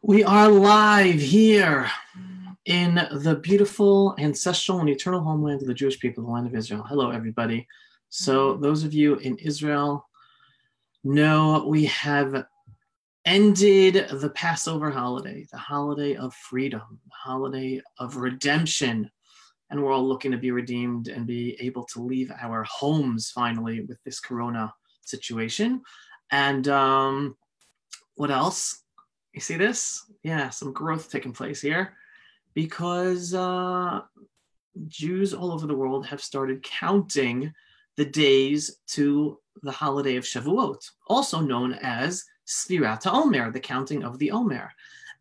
We are live here in the beautiful, ancestral, and eternal homeland of the Jewish people, the land of Israel. Hello, everybody. So, those of you in Israel know we have ended the Passover holiday, the holiday of freedom, the holiday of redemption. And we're all looking to be redeemed and be able to leave our homes finally with this corona situation. And what else? You see this? Yeah, some growth taking place here because Jews all over the world have started counting the days to the holiday of Shavuot, also known as Sfirat HaOmer, the counting of the Omer.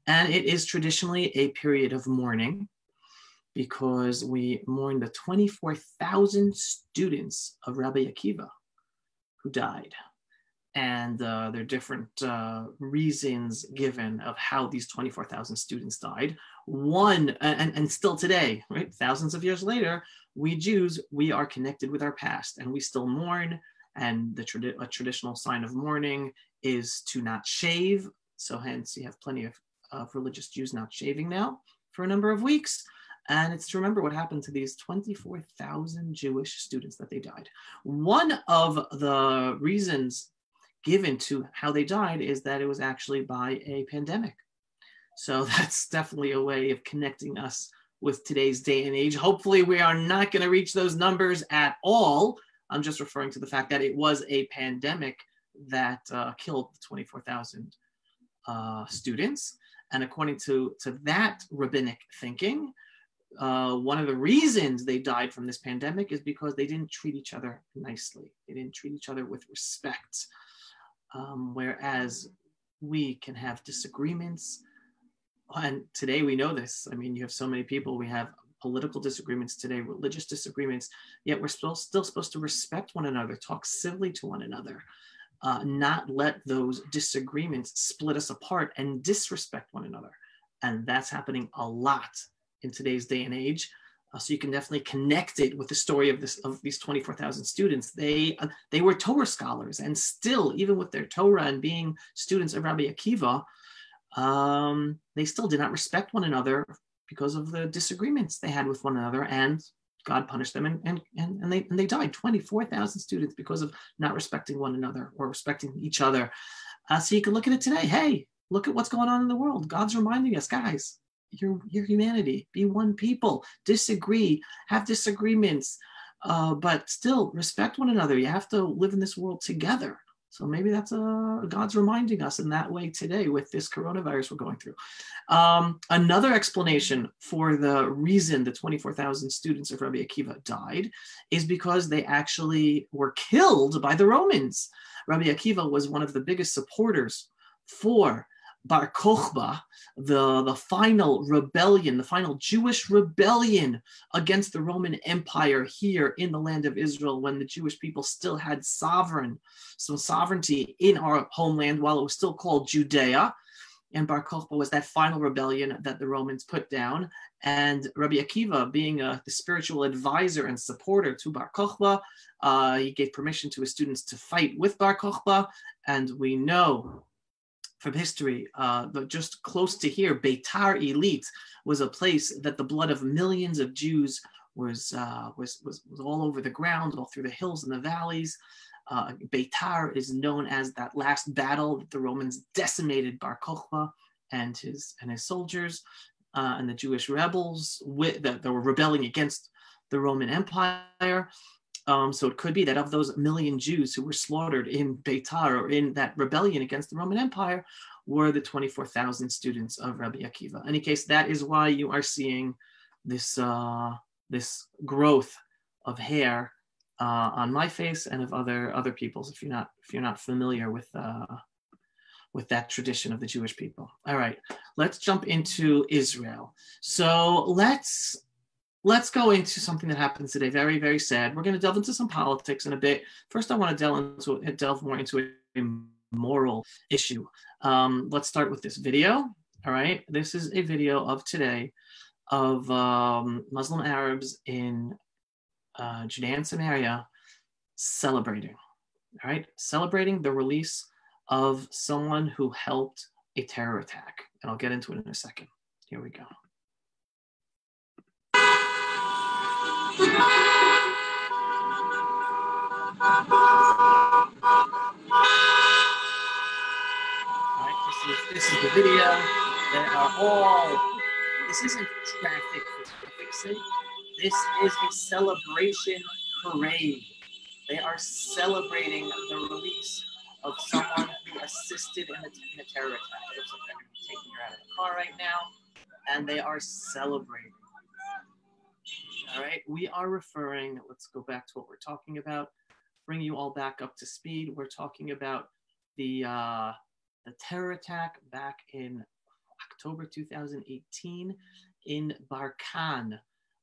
And it is traditionally a period of mourning because we mourn the 24,000 students of Rabbi Akiva who died. And there are different reasons given of how these 24,000 students died. One, and still today, right, thousands of years later, we Jews, we are connected with our past and we still mourn. And a traditional sign of mourning is to not shave. So hence you have plenty of religious Jews not shaving now for a number of weeks. And it's to remember what happened to these 24,000 Jewish students that they died. One of the reasons given to how they died is that it was actually by a pandemic. So that's definitely a way of connecting us with today's day and age. Hopefully we are not going to reach those numbers at all. I'm just referring to the fact that it was a pandemic that killed 24,000 students. And according to that rabbinic thinking, one of the reasons they died from this pandemic is because they didn't treat each other nicely. They didn't treat each other with respect. Whereas we can have disagreements. And today we know this. I mean, you have so many people. We have political disagreements today, religious disagreements, yet we're still supposed to respect one another, talk civilly to one another, not let those disagreements split us apart and disrespect one another. And that's happening a lot in today's day and age. So you can definitely connect it with the story of these 24,000 students. They were Torah scholars, and still, even with their Torah and being students of Rabbi Akiva, they still did not respect one another because of the disagreements they had with one another, and God punished them, and they died. 24,000 students because of not respecting one another or respecting each other. So you can look at it today. Hey, look at what's going on in the world. God's reminding us, guys. Your humanity, be one people, disagree, have disagreements, but still respect one another. You have to live in this world together. So maybe that's God's reminding us in that way today with this coronavirus we're going through. Another explanation for the reason the 24,000 students of Rabbi Akiva died is because they actually were killed by the Romans. Rabbi Akiva was one of the biggest supporters for Bar Kokhba, the final rebellion, the final Jewish rebellion against the Roman Empire here in the land of Israel, when the Jewish people still had sovereignty in our homeland while it was still called Judea. And Bar Kokhba was that final rebellion that the Romans put down. And Rabbi Akiva, being the spiritual advisor and supporter to Bar Kokhba, he gave permission to his students to fight with Bar Kokhba. And we know from history, but just close to here, Beitar Illit was a place that the blood of millions of Jews was all over the ground, all through the hills and the valleys. Beitar is known as that last battle that the Romans decimated Bar Kokhba and his soldiers and the Jewish rebels that were rebelling against the Roman Empire. So it could be that of those million Jews who were slaughtered in Beitar or in that rebellion against the Roman Empire were the 24,000 students of Rabbi Akiva. In any case, that is why you are seeing this growth of hair on my face and of other people's. If you're not familiar with that tradition of the Jewish people. All right, let's jump into Israel. So let's go into something that happens today. Very, very sad. We're going to delve into some politics in a bit. First, I want to delve more into a moral issue. Let's start with this video. All right. This is a video of today of Muslim Arabs in Judea and Samaria celebrating. All right. Celebrating the release of someone who helped a terror attack. And I'll get into it in a second. Here we go. All right, this is the video. They are all, this isn't traffic fixing. This is a celebration parade. They are celebrating the release of someone who assisted in a terror attack. It looks like they're going to be taking her out of the car right now, and they are celebrating. All right, we are referring, let's go back to what we're talking about, bring you all back up to speed. We're talking about the terror attack back in October 2018 in Barkan.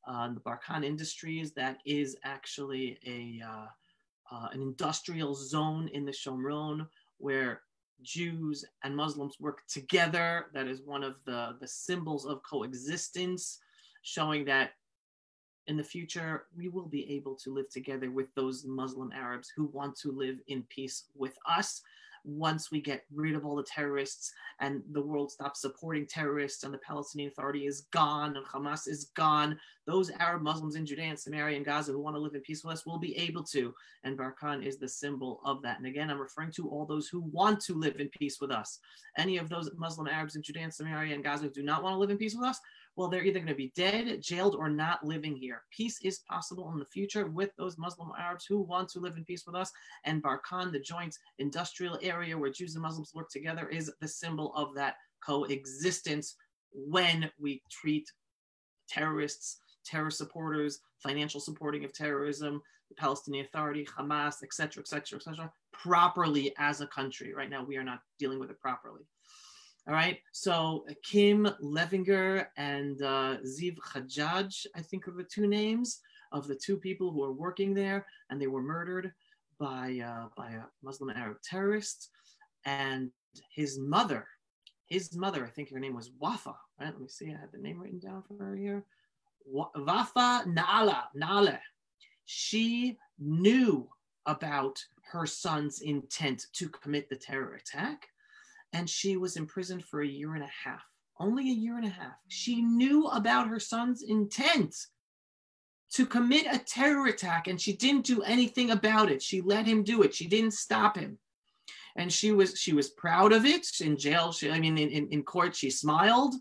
The Barkan Industries, that is actually an industrial zone in the Shomron where Jews and Muslims work together. That is one of the symbols of coexistence, showing that in the future, we will be able to live together with those Muslim Arabs who want to live in peace with us. Once we get rid of all the terrorists and the world stops supporting terrorists and the Palestinian Authority is gone and Hamas is gone, those Arab Muslims in Judea and Samaria and Gaza who want to live in peace with us will be able to. And Barkan is the symbol of that. And again, I'm referring to all those who want to live in peace with us. Any of those Muslim Arabs in Judea and Samaria and Gaza who do not want to live in peace with us, well, they're either going to be dead, jailed, or not living here. Peace is possible in the future with those Muslim Arabs who want to live in peace with us. And Barkan, the joint industrial area where Jews and Muslims work together, is the symbol of that coexistence when we treat terrorists, terror supporters, financial supporting of terrorism, the Palestinian Authority, Hamas, etc., properly as a country. Right now, we are not dealing with it properly. All right, so Kim Levinger and Ziv Hajjaj, I think are the two names of the two people who are working there, and they were murdered by a Muslim Arab terrorist. And his mother, I think her name was Wafa, right? Let me see, I have the name written down for her here. Wafa Nale. She knew about her son's intent to commit the terror attack, and she was imprisoned for 1.5 years. Only 1.5 years. She knew about her son's intent to commit a terror attack, and she didn't do anything about it. She let him do it. She didn't stop him. And she was proud of it. In jail, in court, she smiled,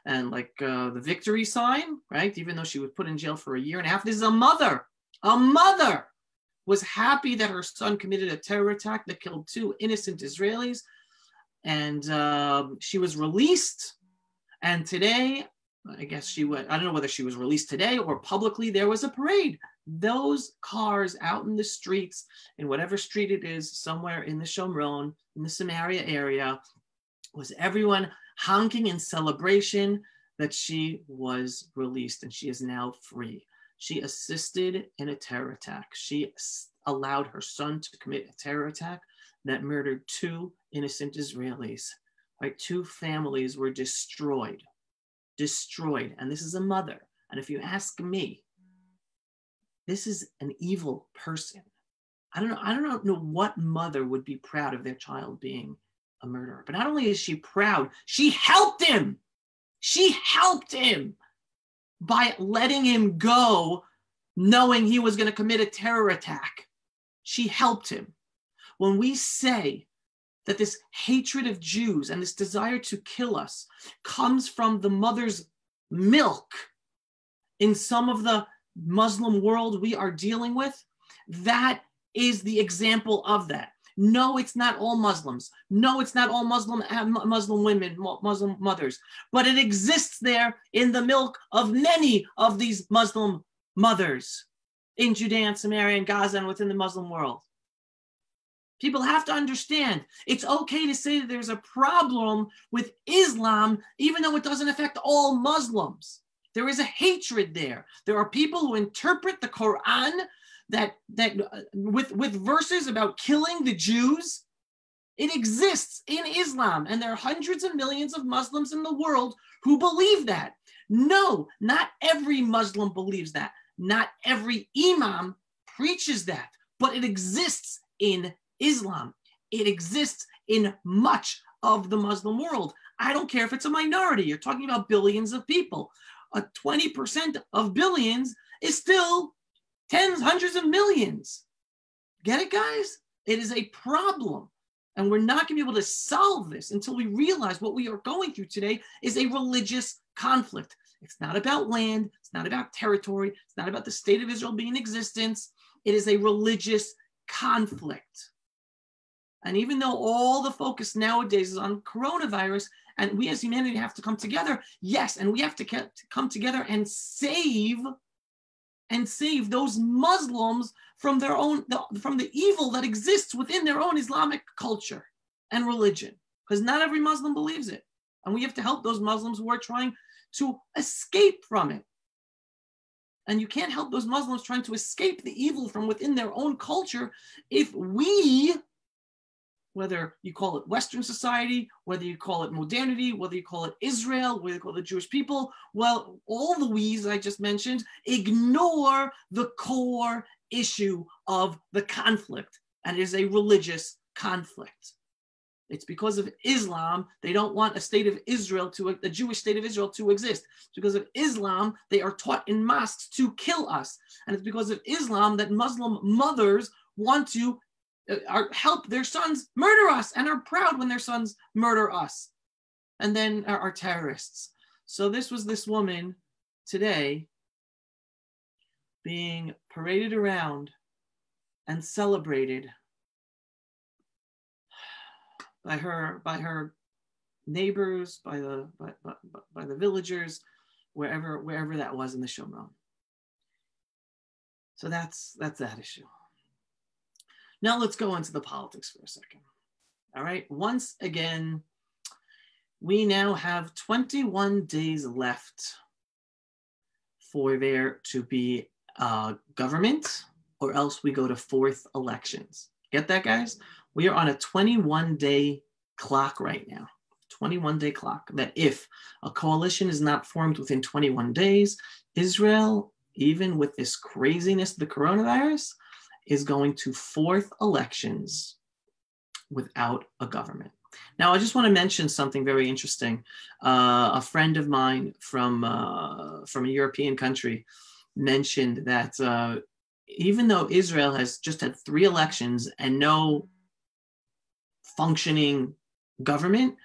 and like the victory sign, right? Even though she was put in jail for 1.5 years. This is a mother. A mother was happy that her son committed a terror attack that killed 2 innocent Israelis. And she was released. And today, I guess I don't know whether she was released today or publicly, there was a parade. Those cars out in the streets, in whatever street it is, somewhere in the Shomron, in the Samaria area, was everyone honking in celebration that she was released and she is now free. She assisted in a terror attack. She allowed her son to commit a terror attack that murdered 2 innocent Israelis. Right? 2 families were destroyed. And this is a mother. And if you ask me, this is an evil person. I don't know what mother would be proud of their child being a murderer. But not only is she proud, she helped him. She helped him by letting him go, knowing he was going to commit a terror attack. She helped him. When we say that this hatred of Jews and this desire to kill us comes from the mother's milk in some of the Muslim world we are dealing with, that is the example of that. No, it's not all Muslims. No, it's not all Muslim women, Muslim mothers, but it exists there in the milk of many of these Muslim mothers in Judea and Samaria and Gaza and within the Muslim world. People have to understand it's okay to say that there's a problem with Islam, even though it doesn't affect all Muslims. There is a hatred there. There are people who interpret the Quran that with verses about killing the Jews. It exists in Islam, and there are hundreds of millions of Muslims in the world who believe that. No, not every Muslim believes that. Not every imam preaches that, but it exists in Islam. It exists in much of the Muslim world. I don't care if it's a minority. You're talking about billions of people. 20% of billions is still tens, hundreds of millions. Get it, guys? It is a problem. And we're not going to be able to solve this until we realize what we are going through today is a religious conflict. It's not about land. It's not about territory. It's not about the state of Israel being in existence. It is a religious conflict. And even though all the focus nowadays is on coronavirus, and we as humanity have to come together, yes, and we have to come together and save those Muslims from their own, from the evil that exists within their own Islamic culture and religion, because not every Muslim believes it. And we have to help those Muslims who are trying to escape from it. And you can't help those Muslims trying to escape the evil from within their own culture if we, whether you call it Western society, whether you call it modernity, whether you call it Israel, whether you call it the Jewish people, well, all the we's I just mentioned ignore the core issue of the conflict, and it is a religious conflict. It's because of Islam, they don't want a state of Israel the Jewish state of Israel to exist. It's because of Islam, they are taught in mosques to kill us. And it's because of Islam that Muslim mothers want to help their sons murder us and are proud when their sons murder us and then are terrorists. So this was this woman today being paraded around and celebrated by her neighbors, by the villagers, wherever that was in the Shomron. So that's that issue. Now let's go into the politics for a second. All right. Once again, we now have 21 days left for there to be a government, or else we go to fourth elections. Get that, guys? We are on a 21-day clock right now. 21-day clock. That if a coalition is not formed within 21 days, Israel, even with this craziness of the coronavirus, is going to fourth elections without a government. Now, I just want to mention something very interesting. A friend of mine from a European country mentioned that even though Israel has just had 3 elections and no functioning government,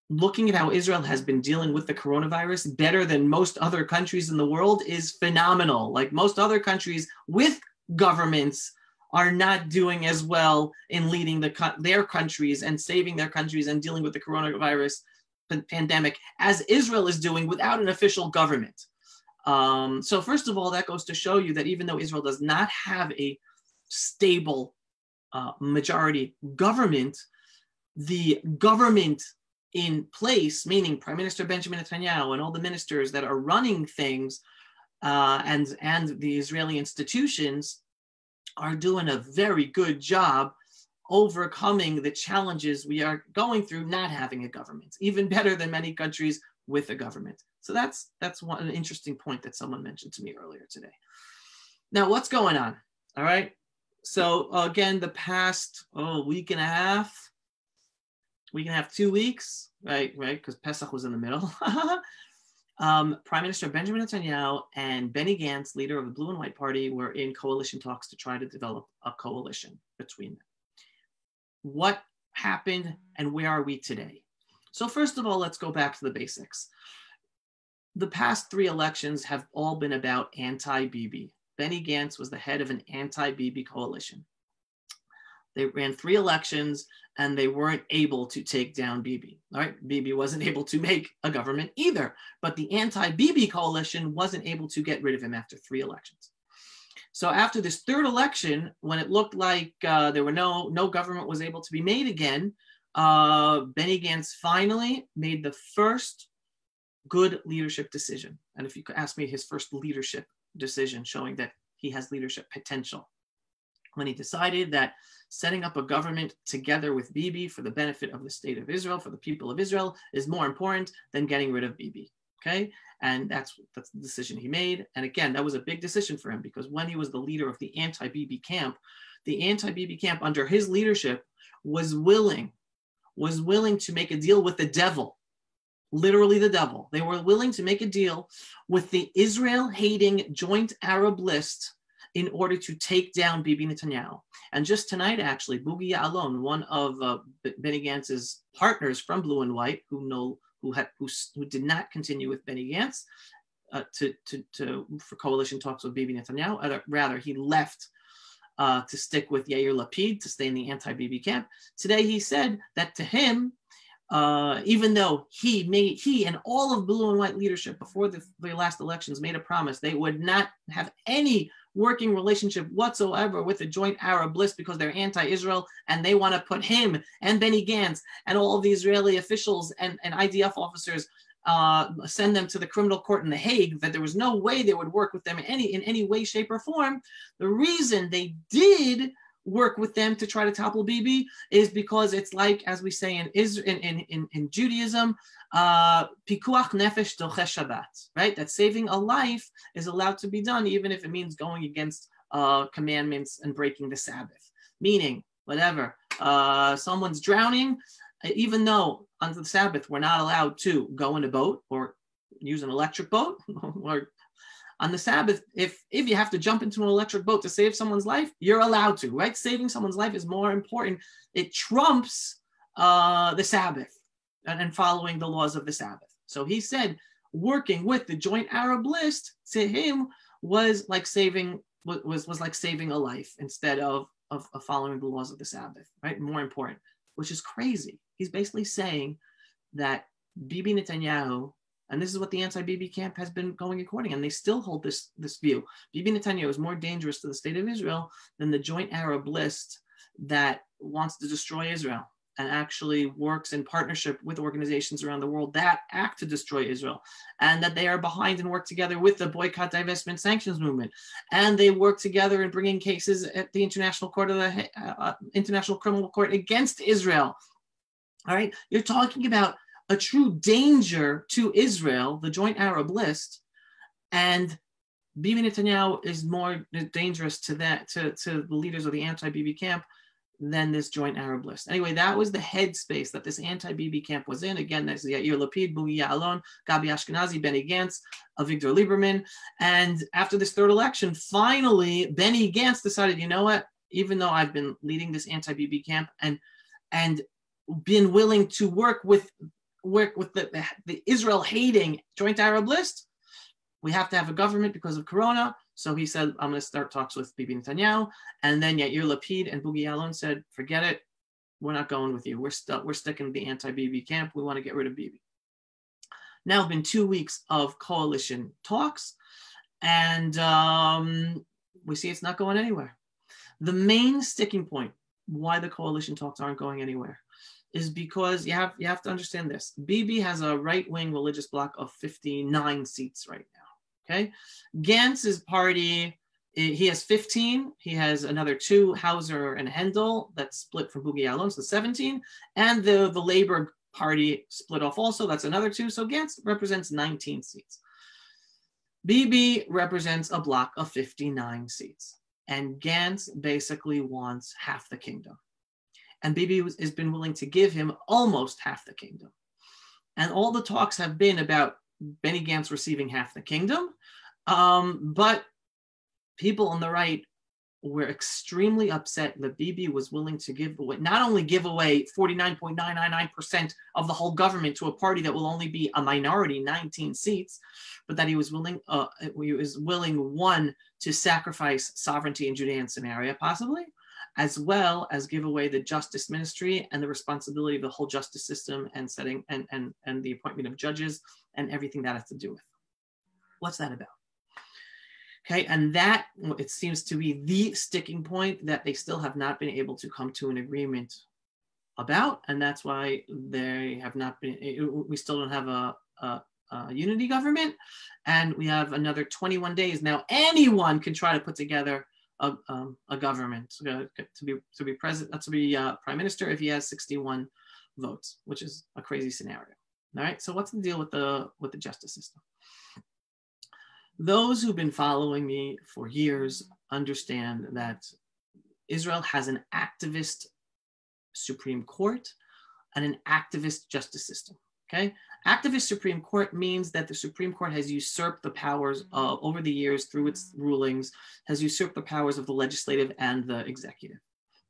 looking at how Israel has been dealing with the coronavirus better than most other countries in the world is phenomenal. Like most other countries with governments are not doing as well in leading their countries and saving their countries and dealing with the coronavirus pandemic as Israel is doing without an official government. So first of all, that goes to show you that even though Israel does not have a stable majority government, the government in place, meaning Prime Minister Benjamin Netanyahu and all the ministers that are running things and the Israeli institutions are doing a very good job overcoming the challenges we are going through not having a government, even better than many countries with a government. So that's an interesting point that someone mentioned to me earlier today. Now, what's going on? All right. So again, the past week and a half, 2 weeks, right? Because Pesach was in the middle. Prime Minister Benjamin Netanyahu and Benny Gantz, leader of the Blue and White Party, were in coalition talks to try to develop a coalition between them. What happened and where are we today? So first of all, let's go back to the basics. The past 3 elections have all been about anti-Bibi. Benny Gantz was the head of an anti-Bibi coalition. They ran 3 elections and they weren't able to take down Bibi. All right, Bibi wasn't able to make a government either, but the anti-Bibi coalition wasn't able to get rid of him after 3 elections. So after this 3rd election, when it looked like there were no government was able to be made again, Benny Gantz finally made the first good leadership decision. And if you could ask me, his first leadership decision showing that he has leadership potential, when he decided that setting up a government together with Bibi for the benefit of the state of Israel, for the people of Israel, is more important than getting rid of Bibi. Okay, and that's the decision he made. And again, that was a big decision for him because when he was the leader of the anti-Bibi camp under his leadership was willing was willing to make a deal with the devil, literally the devil. They were willing to make a deal with the Israel-hating Joint Arab List in order to take down Bibi Netanyahu. And just tonight, actually, Boogie Ya'alon, one of Benny Gantz's partners from Blue and White, who did not continue with Benny Gantz for coalition talks with Bibi Netanyahu. Rather, he left to stick with Yair Lapid, to stay in the anti-Bibi camp. Today, he said that to him, even though he and all of Blue and White leadership before the last elections made a promise they would not have any working relationship whatsoever with the Joint Arab List because they're anti-Israel and they want to put him and Benny Gantz and all of the Israeli officials and IDF officers, send them to the criminal court in The Hague, that there was no way they would work with them in any way, shape, or form. The reason they did work with them to try to topple Bibi is because it's like, as we say in Judaism, pikuach nefesh doche Shabbat, right? That saving a life is allowed to be done even if it means going against commandments and breaking the Sabbath. Meaning, whatever, someone's drowning, even though on the Sabbath we're not allowed to go in a boat or use an electric boat, or on the Sabbath, if you have to jump into an electric boat to save someone's life, you're allowed to, right? Saving someone's life is more important. It trumps the Sabbath and following the laws of the Sabbath. So he said, working with the Joint Arab List to him was like saving a life instead of following the laws of the Sabbath, right? More important, which is crazy. He's basically saying that Bibi Netanyahu, and this is what the anti-Bibi camp has been going according, and they still hold this view. Bibi Netanyahu is more dangerous to the state of Israel than the Joint Arab List that wants to destroy Israel and actually works in partnership with organizations around the world that act to destroy Israel, and that they are behind and work together with the boycott, divestment, sanctions movement, and they work together in bringing cases at the International Criminal Court against Israel. All right, you're talking about a true danger to Israel, the Joint Arab List, and Bibi Netanyahu is more dangerous to the leaders of the anti-Bibi camp than this Joint Arab List. Anyway, that was the headspace that this anti-Bibi camp was in. Again, there's Yair Lapid, Boogie Ya'alon, Gabi Ashkenazi, Benny Gantz, Avigdor Lieberman. And after this third election, finally, Benny Gantz decided, you know what, even though I've been leading this anti-Bibi camp and been willing to work with the Israel-hating Joint Arab List, we have to have a government because of Corona. So he said, I'm going to start talks with Bibi Netanyahu. And then Yair Lapid and Boogie Ya'alon said, forget it. We're not going with you. We're sticking to the anti-Bibi camp. We want to get rid of Bibi. Now it's been 2 weeks of coalition talks, and we see it's not going anywhere. The main sticking point why the coalition talks aren't going anywhere is because you have to understand this. Bibi has a right-wing religious bloc of 59 seats right now. Okay, Gantz's party, he has 15. He has another 2, Hauser and Hendel, that's split from Boogie Ya'alon, so 17. And the Labor Party split off also, that's another 2. So Gantz represents 19 seats. Bibi represents a bloc of 59 seats. And Gantz basically wants half the kingdom. And Bibi has been willing to give him almost half the kingdom. And all the talks have been about Benny Gantz receiving half the kingdom. But people on the right were extremely upset that Bibi was willing to not only give away 49.999% of the whole government to a party that will only be a minority, 19 seats, but that he was willing, one, to sacrifice sovereignty in Judea and Samaria, possibly, as well as give away the justice ministry and the responsibility of the whole justice system and setting and the appointment of judges and everything that has to do with. What's that about? Okay, and that, it seems to be the sticking point that they still have not been able to come to an agreement about, and that's why they have not been, we still don't have a unity government, and we have another 21 days. Now anyone can try to put together a government to be president, to be prime minister if he has 61 votes, which is a crazy scenario. All right, so what's the deal with the justice system? Those who've been following me for years understand that Israel has an activist Supreme Court and an activist justice system. Okay, activist Supreme Court means that the Supreme Court has usurped the powers over the years through its rulings, has usurped the powers of the legislative and the executive.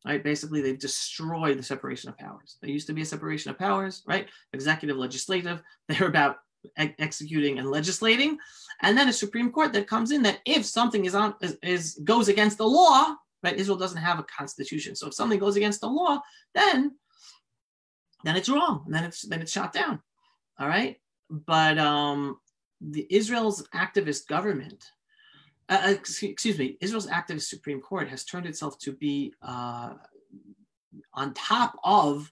Right, basically they've destroyed the separation of powers. There used to be a separation of powers, right? Executive, legislative. They're about executing and legislating, and then a Supreme Court that comes in that if something goes against the law, right? Israel doesn't have a constitution, so if something goes against the law, then it's wrong, and then it's shot down. All right, but the Israel's activist government, Israel's activist Supreme Court has turned itself to be on top of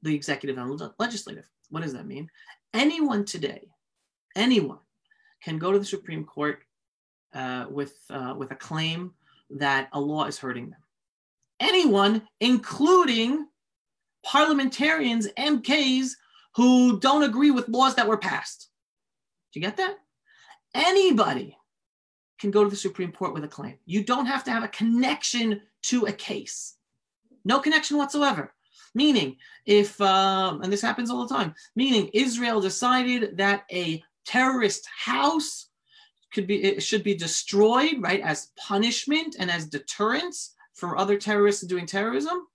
the executive and legislative. What does that mean? Anyone today, anyone can go to the Supreme Court with a claim that a law is hurting them. Anyone, including parliamentarians, MKs, who don't agree with laws that were passed. Do you get that? Anybody can go to the Supreme Court with a claim. You don't have to have a connection to a case. No connection whatsoever. Meaning, if, and this happens all the time, meaning Israel decided that a terrorist house should be destroyed, right, as punishment and as deterrence for other terrorists doing terrorism,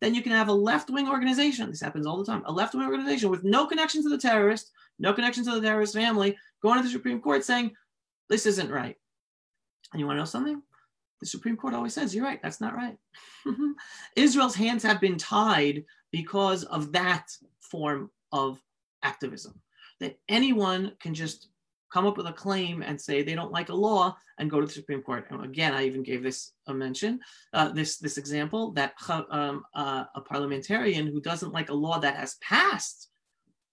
then you can have a left-wing organization. This happens all the time. A left-wing organization with no connection to the terrorist, no connection to the terrorist family, going to the Supreme Court saying, this isn't right. And you want to know something? The Supreme Court always says, you're right, that's not right. Israel's hands have been tied because of that form of activism, that anyone can just come up with a claim and say they don't like a law and go to the Supreme Court. And again, I even gave this a mention, this example, that a parliamentarian who doesn't like a law that has passed,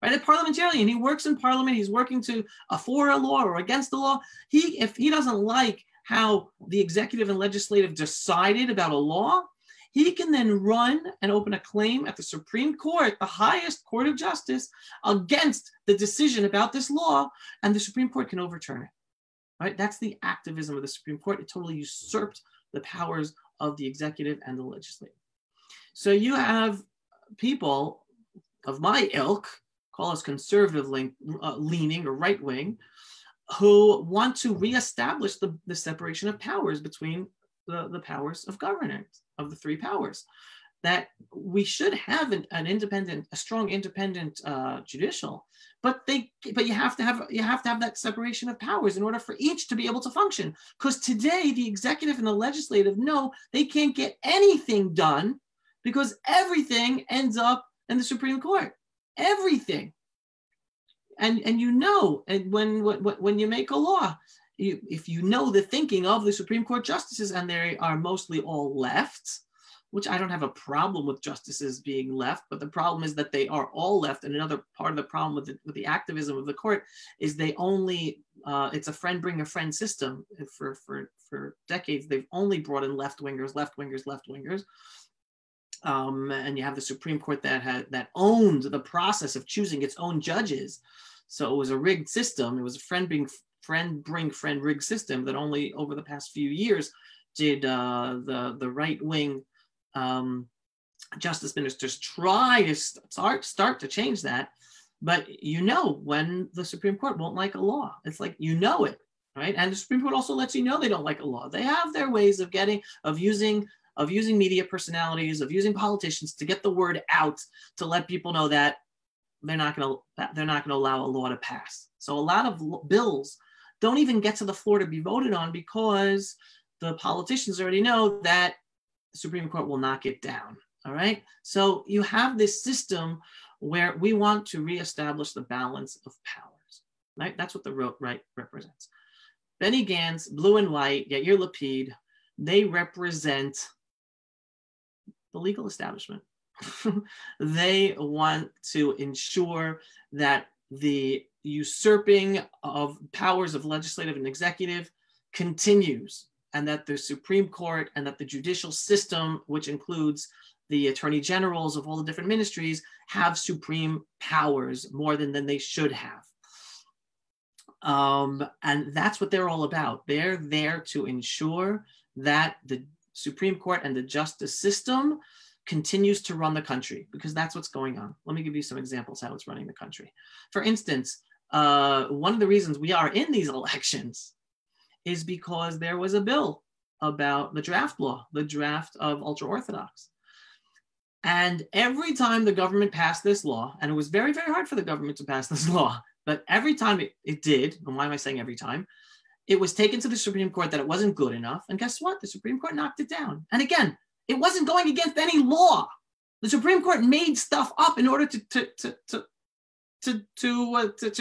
right? A parliamentarian, he works in parliament, he's working for a law or against the law. If he doesn't like how the executive and legislative decided about a law, he can then run and open a claim at the Supreme Court, the highest court of justice, against the decision about this law, and the Supreme Court can overturn it. Right? That's the activism of the Supreme Court. It totally usurped the powers of the executive and the legislative. So you have people of my ilk, call us conservative leaning or right wing, who want to reestablish the separation of powers between the powers of governance, of the three powers, that we should have a strong independent judicial, but you have to have that separation of powers in order for each to be able to function. Because today the executive and the legislative know they can't get anything done because everything ends up in the Supreme Court. Everything. And you know, and when you make a law, if you know the thinking of the Supreme Court justices, and they are mostly all left, which I don't have a problem with justices being left, but the problem is that they are all left. And another part of the problem with the activism of the court is they only, it's a friend bring a friend system. For decades, they've only brought in left-wingers. And you have the Supreme Court that owned the process of choosing its own judges. So it was a rigged system. It was a friend bring friend rigged system that only over the past few years did the right wing justice ministers try to start to change that. But you know when the Supreme Court won't like a law, it's like, you know it, right? And the Supreme Court also lets you know they don't like a law. They have their ways of using media personalities, of using politicians to get the word out, to let people know that they're not going to allow a law to pass. So a lot of bills don't even get to the floor to be voted on because the politicians already know that the Supreme Court will knock it down. All right. So you have this system where we want to reestablish the balance of powers. Right. That's what the right represents. Benny Gantz, blue and white, Yair Lapid, they represent the legal establishment. They want to ensure that the usurping of powers of legislative and executive continues, and that the Supreme Court and that the judicial system, which includes the attorney generals of all the different ministries, have supreme powers more than they should have. And that's what they're all about. They're there to ensure that the Supreme Court and the justice system continues to run the country, because that's what's going on. Let me give you some examples how it's running the country. For instance, one of the reasons we are in these elections is because there was a bill about the draft law, the draft of ultra-Orthodox. And every time the government passed this law, and it was very, very hard for the government to pass this law, but every time it did, and why am I saying every time? It was taken to the Supreme Court that it wasn't good enough. And guess what? The Supreme Court knocked it down. And again, it wasn't going against any law. The Supreme Court made stuff up in order to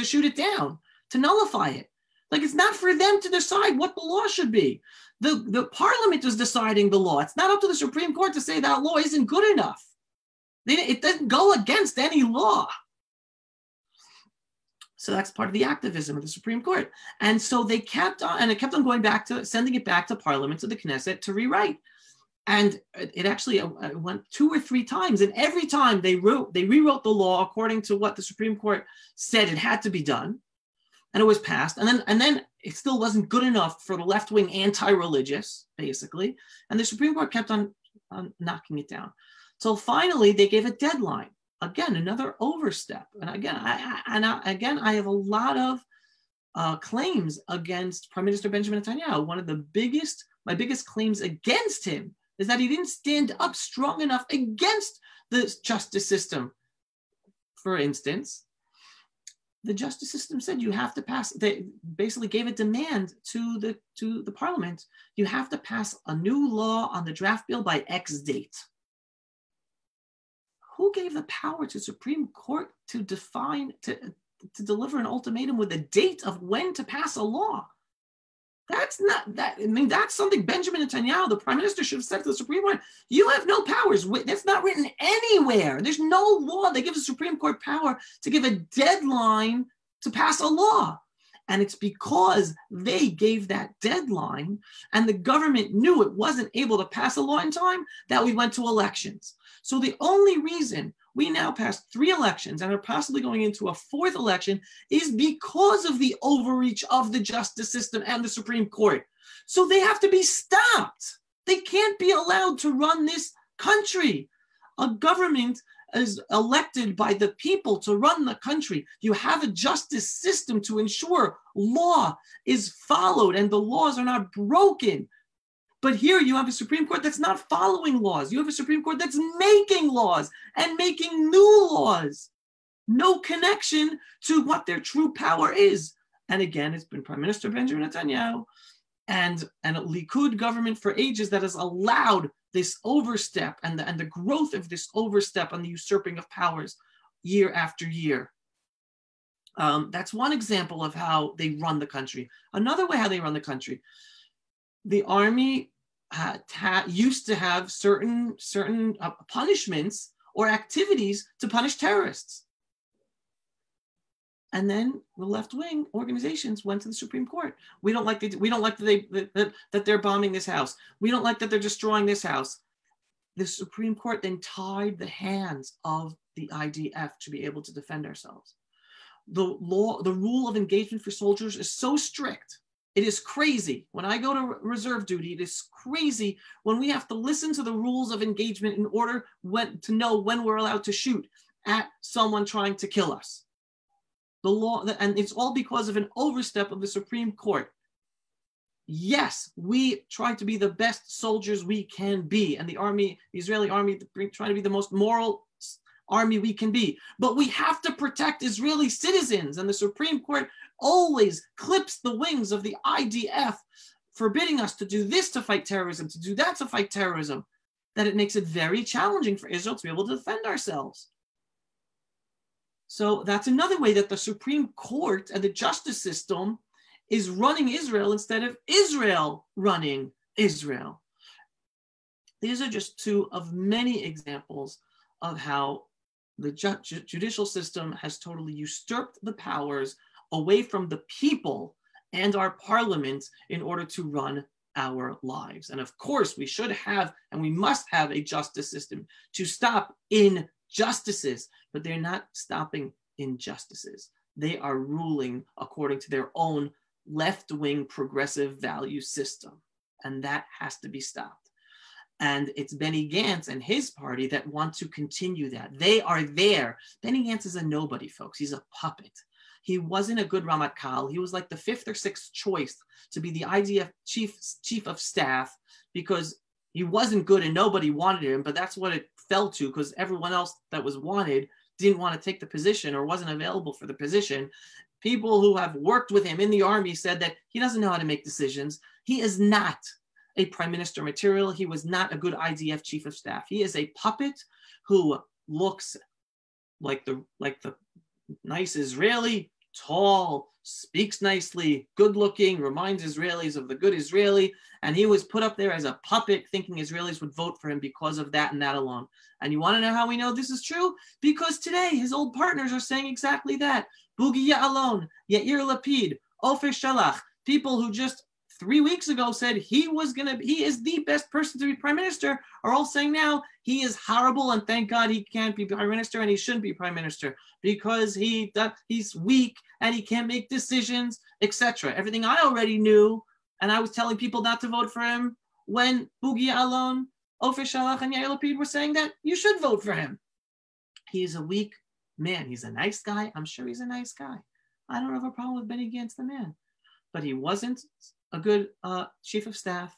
shoot it down, to nullify it. Like, it's not for them to decide what the law should be. The parliament is deciding the law. It's not up to the Supreme Court to say that law isn't good enough. It doesn't go against any law. So that's part of the activism of the Supreme Court. And so they kept on, and it kept on going back to, sending it back to Parliament, to the Knesset, to rewrite. And it actually went 2 or 3 times. And every time they rewrote the law according to what the Supreme Court said it had to be done. And it was passed. And then it still wasn't good enough for the left-wing anti-religious, basically. And the Supreme Court kept on knocking it down. So finally, they gave a deadline. Again, another overstep. And again, I have a lot of claims against Prime Minister Benjamin Netanyahu. One of my biggest claims against him is that he didn't stand up strong enough against the justice system. For instance, the justice system said you have to pass, they basically gave a demand to the parliament. You have to pass a new law on the draft bill by X date. Who gave the power to Supreme Court to define, to deliver an ultimatum with a date of when to pass a law? That's not that. I mean, that's something Benjamin Netanyahu, the prime minister, should have said to the Supreme Court. You have no powers. That's not written anywhere. There's no law that gives the Supreme Court power to give a deadline to pass a law. And it's because they gave that deadline and the government knew it wasn't able to pass a law in time that we went to elections. So the only reason we now passed 3 elections and are possibly going into a 4th election is because of the overreach of the justice system and the Supreme Court. So they have to be stopped. They can't be allowed to run this country. A government is elected by the people to run the country. You have a justice system to ensure law is followed and the laws are not broken. But here you have a Supreme Court that's not following laws. You have a Supreme Court that's making laws and making new laws. No connection to what their true power is. And again, it's been Prime Minister Benjamin Netanyahu and a Likud government for ages that has allowed this overstep and the growth of this overstep and the usurping of powers year after year. That's one example of how they run the country. Another way how they run the country, the army used to have certain punishments or activities to punish terrorists. And then the left-wing organizations went to the Supreme Court. We don't like that they're bombing this house. We don't like that they're destroying this house. The Supreme Court then tied the hands of the IDF to be able to defend ourselves. The rule of engagement for soldiers is so strict. It is crazy. When I go to reserve duty, it is crazy when we have to listen to the rules of engagement in order to know when we're allowed to shoot at someone trying to kill us. The law, and it's all because of an overstep of the Supreme Court. Yes, we try to be the best soldiers we can be, and the Israeli army, trying to be the most moral army we can be. But we have to protect Israeli citizens, and the Supreme Court always clips the wings of the IDF, forbidding us to do this to fight terrorism, to do that to fight terrorism, that it makes it very challenging for Israel to be able to defend ourselves. So that's another way that the Supreme Court and the justice system is running Israel instead of Israel running Israel. These are just 2 of many examples of how the judicial system has totally usurped the powers away from the people and our parliament in order to run our lives. And of course, we should have and we must have a justice system to stop injustices, but they're not stopping injustices. They are ruling according to their own left-wing progressive value system, and that has to be stopped. And it's Benny Gantz and his party that want to continue that. They are there. Benny Gantz is a nobody, folks. He's a puppet. He wasn't a good Ramatkal. He was like the 5th or 6th choice to be the IDF chief of staff, because he wasn't good and nobody wanted him, but that's what it fell to, because everyone else that was wanted didn't want to take the position or wasn't available for the position. People who have worked with him in the army said that he doesn't know how to make decisions. He is not a prime minister material. He was not a good IDF chief of staff. He is a puppet who looks like the nice Israeli, tall, speaks nicely, good looking, reminds Israelis of the good Israeli. And he was put up there as a puppet, thinking Israelis would vote for him because of that and that alone. And you want to know how we know this is true? Because today his old partners are saying exactly that. Boogie Ya'alon, Yair Lapid, Ofer Shalach, people who just 3 weeks ago said he is the best person to be prime minister, are all saying now he is horrible and thank God he can't be prime minister and he shouldn't be prime minister because he's weak and he can't make decisions, etc. Everything I already knew, and I was telling people not to vote for him when Boogie Ya'alon, Ofer Shalach, and Yair Lapid were saying that you should vote for him. He is a weak man. He's a nice guy. I'm sure he's a nice guy. I don't have a problem with Benny Gantz, the man, but he wasn't a good chief of staff,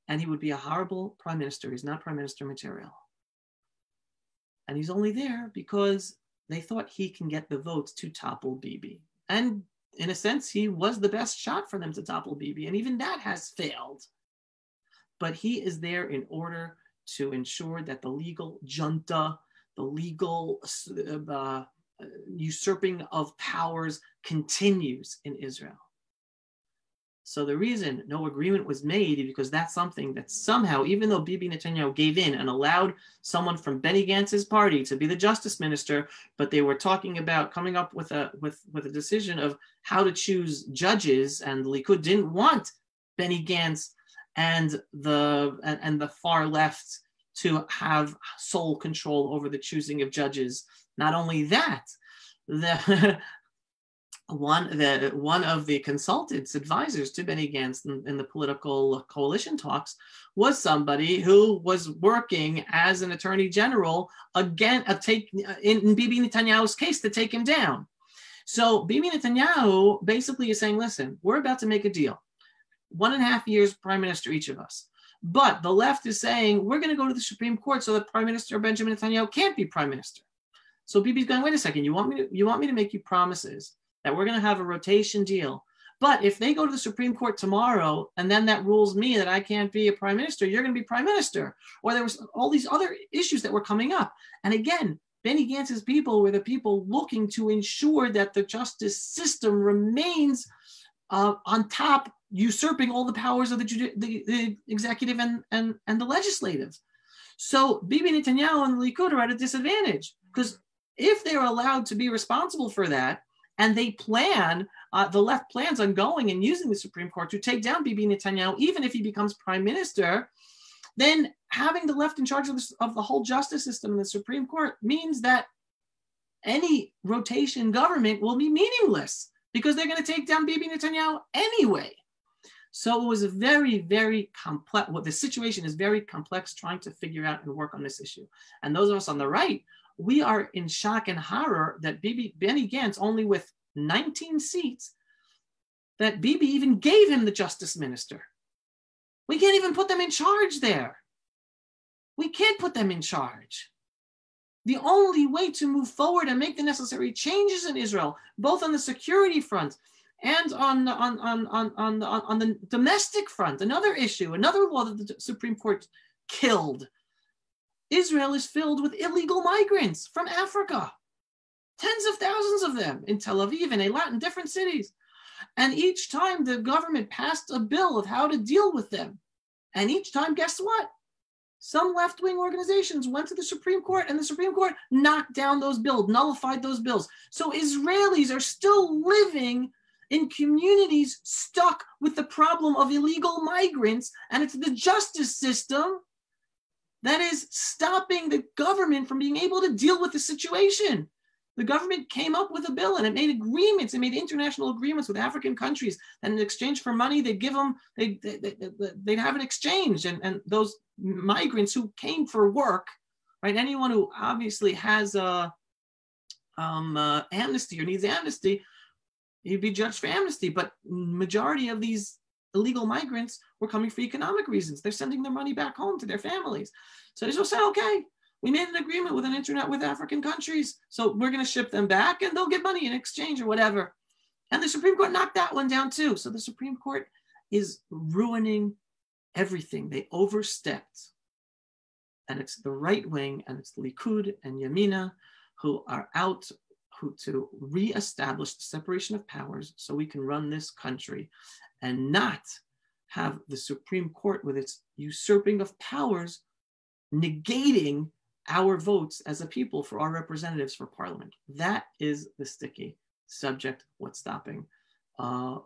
and he would be a horrible prime minister. He's not prime minister material. And he's only there because they thought he can get the votes to topple Bibi. And in a sense, he was the best shot for them to topple Bibi, and even that has failed. But he is there in order to ensure that the legal junta, the legal usurping of powers continues in Israel. So the reason no agreement was made is because that's something that somehow, even though Bibi Netanyahu gave in and allowed someone from Benny Gantz's party to be the justice minister, but they were talking about coming up with a decision of how to choose judges, and the Likud didn't want Benny Gantz and the far left to have sole control over the choosing of judges. Not only that, one of the consultants, advisors to Benny Gantz in the political coalition talks was somebody who was working as an attorney general in Bibi Netanyahu's case to take him down. So Bibi Netanyahu basically is saying, listen, we're about to make a deal. 1.5 years prime minister, each of us. But the left is saying, we're going to go to the Supreme Court so that Prime Minister Benjamin Netanyahu can't be prime minister. So Bibi's going, wait a second, you want me to make you promises that we're going to have a rotation deal. But if they go to the Supreme Court tomorrow and then that rules me that I can't be a prime minister, you're going to be prime minister. Or there was all these other issues that were coming up. And again, Benny Gantz's people were the people looking to ensure that the justice system remains on top, usurping all the powers of the executive and the legislative. So Bibi Netanyahu and the Likud are at a disadvantage, because if they're allowed to be responsible for that, and they plan, the left plans on going and using the Supreme Court to take down Bibi Netanyahu, even if he becomes prime minister, then having the left in charge of the whole justice system in the Supreme Court means that any rotation government will be meaningless, because they're going to take down Bibi Netanyahu anyway. So it was a very, very complex, the situation is very complex, trying to figure out and work on this issue. And those of us on the right, we are in shock and horror that Benny Gantz, only with 19 seats, that Bibi even gave him the justice minister. We can't even put them in charge there. We can't put them in charge. The only way to move forward and make the necessary changes in Israel, both on the security front and on the domestic front, another issue, another law that the Supreme Court killed. Israel is filled with illegal migrants from Africa, tens of thousands of them in Tel Aviv and Eilat and different cities. And each time the government passed a bill of how to deal with them. And each time, guess what? Some left-wing organizations went to the Supreme Court, and the Supreme Court knocked down those bills, nullified those bills. So Israelis are still living in communities stuck with the problem of illegal migrants, and it's the justice system that is stopping the government from being able to deal with the situation. The government came up with a bill and it made agreements. It made international agreements with African countries. And in exchange for money, they'd give them, they'd have an exchange. And those migrants who came for work, right? Anyone who obviously has amnesty or needs amnesty, he'd be judged for amnesty. But majority of these illegal migrants were coming for economic reasons. They're sending their money back home to their families. So Israel said, okay, we made an agreement with African countries. So we're going to ship them back and they'll get money in exchange or whatever. And the Supreme Court knocked that one down too. So the Supreme Court is ruining everything. They overstepped. And it's the right wing and it's Likud and Yamina who are out to reestablish the separation of powers so we can run this country and not have the Supreme Court with its usurping of powers negating our votes as a people for our representatives for parliament. That is the sticky subject, what's stopping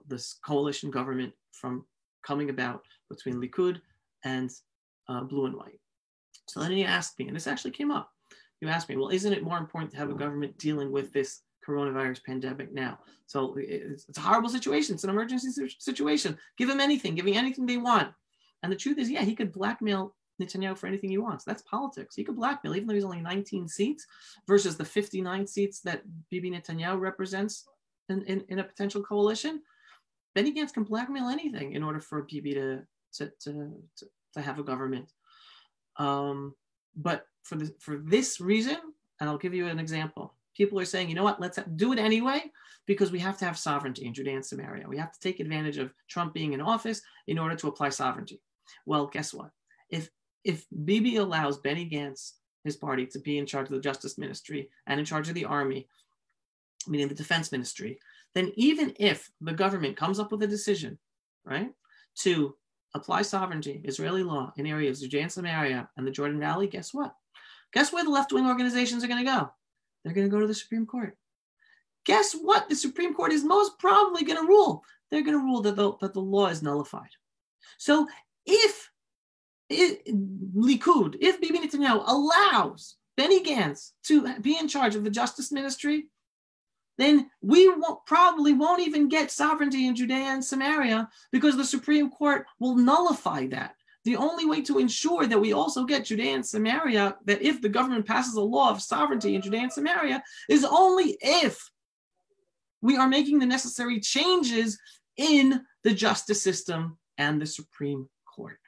this coalition government from coming about between Likud and blue and white. So then you asked me, and this actually came up, you asked me, well, isn't it more important to have a government dealing with this coronavirus pandemic now? So it's a horrible situation. It's an emergency situation. Give them anything they want. And the truth is, yeah, he could blackmail Netanyahu for anything he wants. That's politics. He could blackmail, even though he's only 19 seats versus the 59 seats that Bibi Netanyahu represents in a potential coalition. Benny Gantz can blackmail anything in order for Bibi to have a government. But for this reason, and I'll give you an example. People are saying, you know what, let's do it anyway, because we have to have sovereignty in Judea and Samaria. We have to take advantage of Trump being in office in order to apply sovereignty. Well, guess what? If Bibi allows Benny Gantz, his party, to be in charge of the Justice Ministry and in charge of the army, meaning the Defense Ministry, then even if the government comes up with a decision, right, to apply sovereignty, Israeli law, in areas of Judea and Samaria and the Jordan Valley, guess what? Guess where the left-wing organizations are going to go? They're going to go to the Supreme Court. Guess what? The Supreme Court is most probably going to rule. They're going to rule that the law is nullified. So if Likud, if Bibi Netanyahu allows Benny Gantz to be in charge of the Justice Ministry, then we probably won't even get sovereignty in Judea and Samaria because the Supreme Court will nullify that. The only way to ensure that we also get Judea and Samaria, that if the government passes a law of sovereignty in Judea and Samaria, is only if we are making the necessary changes in the justice system and the Supreme Court.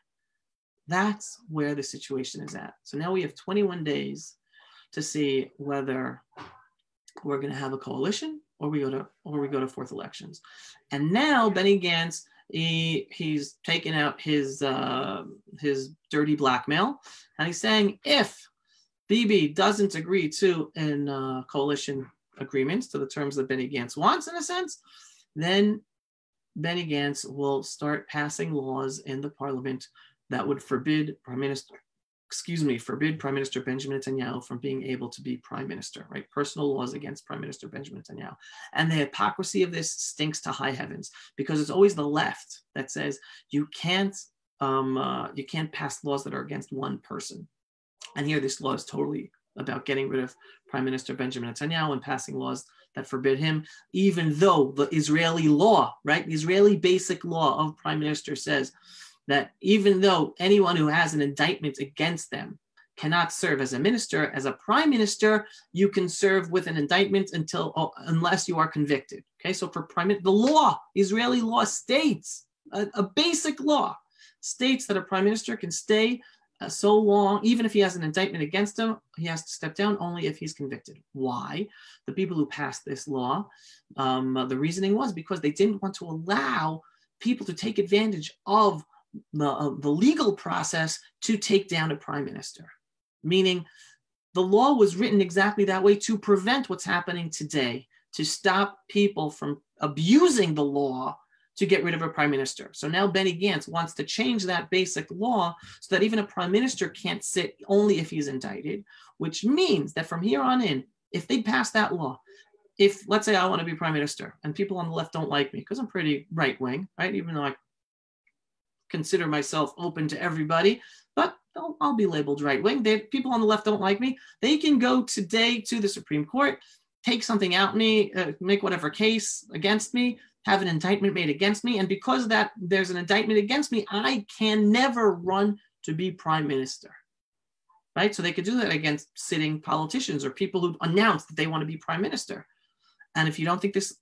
That's where the situation is at. So now we have 21 days to see whether we're going to have a coalition or we go to fourth elections. And now Benny Gantz, he's taken out his dirty blackmail, and he's saying if Bibi doesn't agree to coalition agreements to the terms that Benny Gantz wants, in a sense, then Benny Gantz will start passing laws in the parliament that would forbid Prime Minister Benjamin Netanyahu from being able to be prime minister, right? Personal laws against Prime Minister Benjamin Netanyahu. And the hypocrisy of this stinks to high heavens because it's always the left that says you can't pass laws that are against one person. And here this law is totally about getting rid of Prime Minister Benjamin Netanyahu and passing laws that forbid him, even though the Israeli law, right? The Israeli basic law of prime minister says that even though anyone who has an indictment against them cannot serve as a minister, as a prime minister, you can serve with an indictment unless you are convicted. Okay, so for the law, Israeli law states, a basic law states that a prime minister can stay so long, even if he has an indictment against him, he has to step down only if he's convicted. Why? The people who passed this law, the reasoning was because they didn't want to allow people to take advantage of the legal process to take down a prime minister. Meaning the law was written exactly that way to prevent what's happening today, to stop people from abusing the law to get rid of a prime minister. So now Benny Gantz wants to change that basic law so that even a prime minister can't sit only if he's indicted, which means that from here on in, if they pass that law, if let's say I want to be prime minister and people on the left don't like me because I'm pretty right wing, right? Even though I consider myself open to everybody, but I'll be labeled right wing. People on the left don't like me. They can go today to the Supreme Court take something out me, make whatever case against me, have an indictment made against me. And because of that, there's an indictment against me, I can never run to be prime minister. Right? So they could do that against sitting politicians or people who announce that they want to be prime minister. And if you don't think this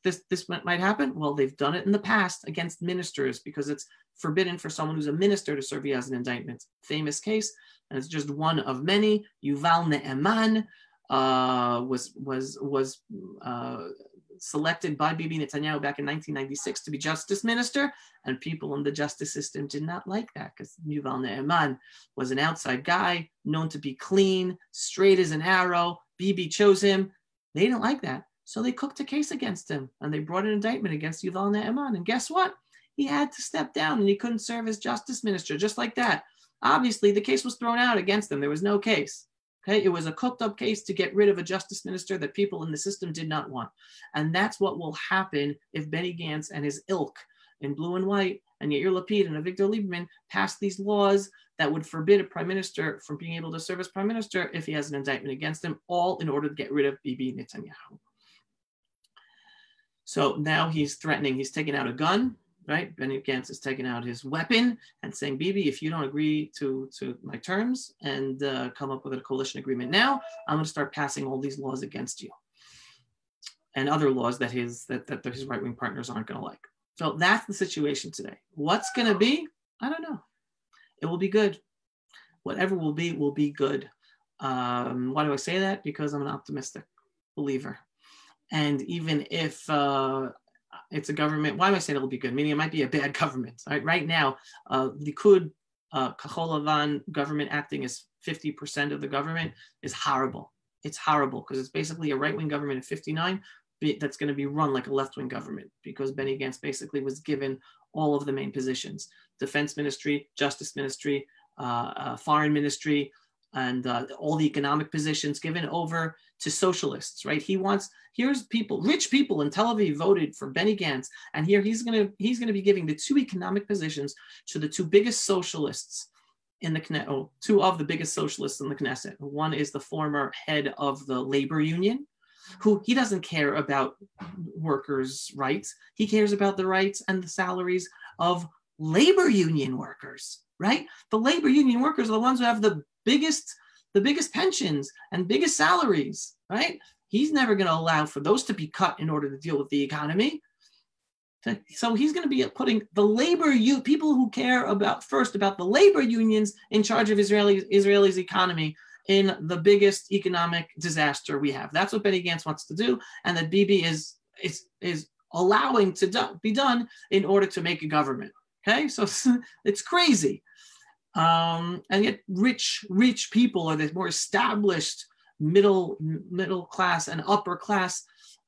might happen, well, they've done it in the past against ministers because it's forbidden for someone who's a minister to serve as an indictment. Famous case, and it's just one of many. Yuval Ne'eman was selected by Bibi Netanyahu back in 1996 to be justice minister, and people in the justice system did not like that because Yuval Ne'eman was an outside guy, known to be clean, straight as an arrow. Bibi chose him. They didn't like that. So they cooked a case against him, and they brought an indictment against Yuval Ne'eman. And guess what? He had to step down, and he couldn't serve as justice minister, just like that. Obviously, the case was thrown out against him. There was no case. Okay, it was a cooked up case to get rid of a justice minister that people in the system did not want. And that's what will happen if Benny Gantz and his ilk in blue and white and Yair Lapid and Avigdor Lieberman pass these laws that would forbid a prime minister from being able to serve as prime minister if he has an indictment against him, all in order to get rid of Bibi Netanyahu. So now he's threatening, he's taking out a gun, right? Benny Gantz is taking out his weapon and saying, Bibi, if you don't agree to my terms and come up with a coalition agreement now, I'm going to start passing all these laws against you and other laws that his right-wing partners aren't going to like. So that's the situation today. What's going to be? I don't know. It will be good. Whatever will be good. Why do I say that? Because I'm an optimistic believer. And even if it's a government, why am I saying it'll be good? Meaning it might be a bad government. Right now, Likud, Kahol Lavan government acting as 50% of the government is horrible. It's horrible because it's basically a right-wing government at 59 that's going to be run like a left-wing government because Benny Gantz basically was given all of the main positions: defense ministry, justice ministry, foreign ministry, and all the economic positions given over to socialists, right? Here's people, rich people in Tel Aviv voted for Benny Gantz, and here he's gonna be giving the two economic positions to the two biggest socialists in the Knesset, two of the biggest socialists in the Knesset. One is the former head of the labor union, who he doesn't care about workers' rights. He cares about the rights and the salaries of labor union workers, right? The labor union workers are the ones who have the biggest pensions and biggest salaries, right? He's never going to allow for those to be cut in order to deal with the economy. So he's going to be putting the people who care about the labor unions in charge of Israel's economy in the biggest economic disaster we have. That's what Benny Gantz wants to do, and that Bibi is allowing to be done in order to make a government. Okay, so it's crazy. And yet rich people, or the more established middle class and upper class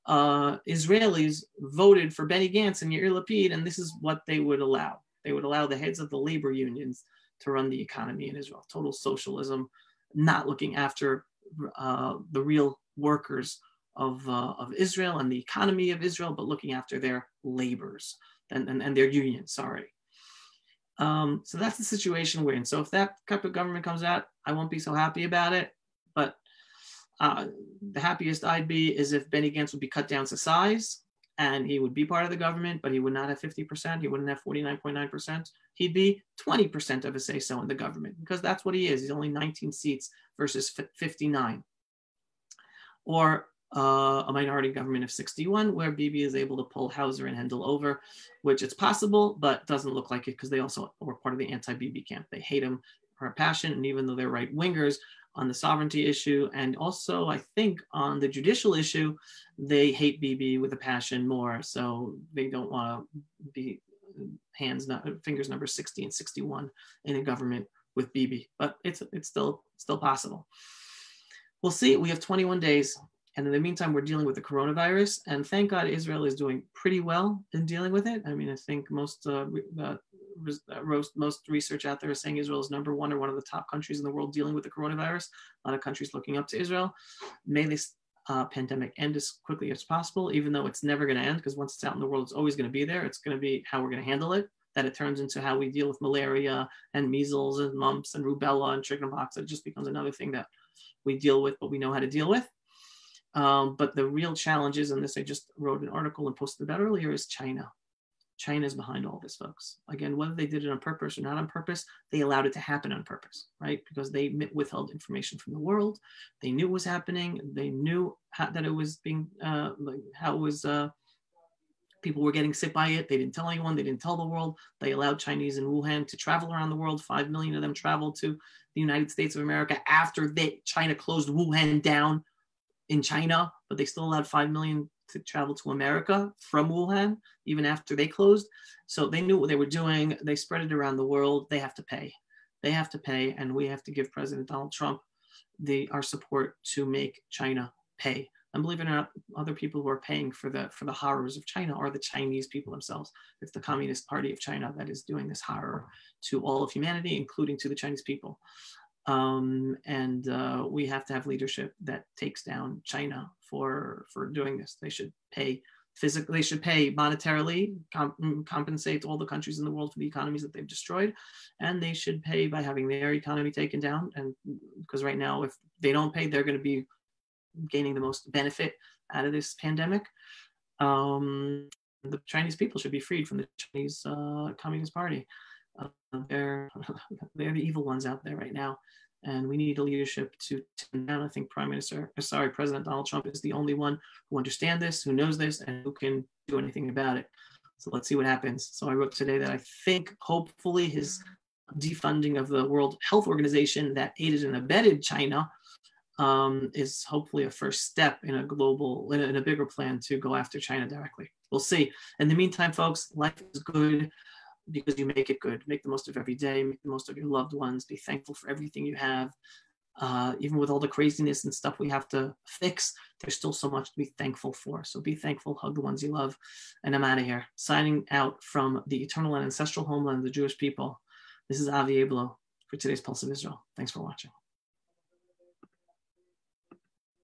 Israelis voted for Benny Gantz and Yair Lapid, and this is what they would allow. They would allow the heads of the labor unions to run the economy in Israel. Total socialism, not looking after the real workers of Israel and the economy of Israel, but looking after their labors and their unions, sorry. So that's the situation we're in. So if that type of government comes out, I won't be so happy about it. But the happiest I'd be is if Benny Gantz would be cut down to size and he would be part of the government, but he would not have 50%. He wouldn't have 49.9%. He'd be 20% of a say-so in the government because that's what he is. He's only 19 seats versus 59. Or a minority government of 61, where Bibi is able to pull Hauser and Hendel over, which it's possible, but doesn't look like it because they also were part of the anti-Bibi camp. They hate him for a passion, and even though they're right-wingers on the sovereignty issue, and also I think on the judicial issue, they hate Bibi with a passion more, so they don't want to be fingers number 60 and 61 in a government with Bibi, but it's still possible. We'll see. We have 21 days. And in the meantime, we're dealing with the coronavirus. And thank God Israel is doing pretty well in dealing with it. I mean, I think most research out there is saying Israel is #1 or one of the top countries in the world dealing with the coronavirus. A lot of countries looking up to Israel. May this pandemic end as quickly as possible, even though it's never going to end, because once it's out in the world, it's always going to be there. It's going to be how we're going to handle it, that it turns into how we deal with malaria and measles and mumps and rubella and chickenpox. It just becomes another thing that we deal with, but we know how to deal with. But the real challenge is, and this I just wrote an article and posted about earlier, is China. China is behind all this, folks. Again, whether they did it on purpose or not on purpose, they allowed it to happen on purpose, right? Because they withheld information from the world. They knew it was happening. They knew that it was being, how it was, people were getting sick by it. They didn't tell anyone. They didn't tell the world. They allowed Chinese in Wuhan to travel around the world. 5 million of them traveled to the United States of America after China closed Wuhan down in China, but they still allowed 5 million to travel to America from Wuhan, even after they closed. So they knew what they were doing. They spread it around the world. They have to pay. They have to pay, and we have to give President Donald Trump our support to make China pay. And believe it or not, other people who are paying for the horrors of China are the Chinese people themselves. It's the Communist Party of China that is doing this horror to all of humanity, including to the Chinese people. We have to have leadership that takes down China for doing this. They should pay physically, they should pay monetarily, compensate all the countries in the world for the economies that they've destroyed, and they should pay by having their economy taken down. And because right now, if they don't pay, they're going to be gaining the most benefit out of this pandemic. The Chinese people should be freed from the Chinese Communist Party. They're the evil ones out there right now, and we need a leadership to turn down. I think President Donald Trump is the only one who understands this, who knows this, and who can do anything about it. So let's see what happens. So I wrote today that I think hopefully his defunding of the World Health Organization that aided and abetted China is hopefully a first step in a bigger plan to go after China directly. We'll see. In the meantime, folks, life is good because you make it good. Make the most of every day. Make the most of your loved ones. Be thankful for everything you have. Even with all the craziness and stuff we have to fix, there's still so much to be thankful for. So be thankful, hug the ones you love. And I'm out of here. Signing out from the eternal and ancestral homeland of the Jewish people. This is Avi Ablo for today's Pulse of Israel. Thanks for watching.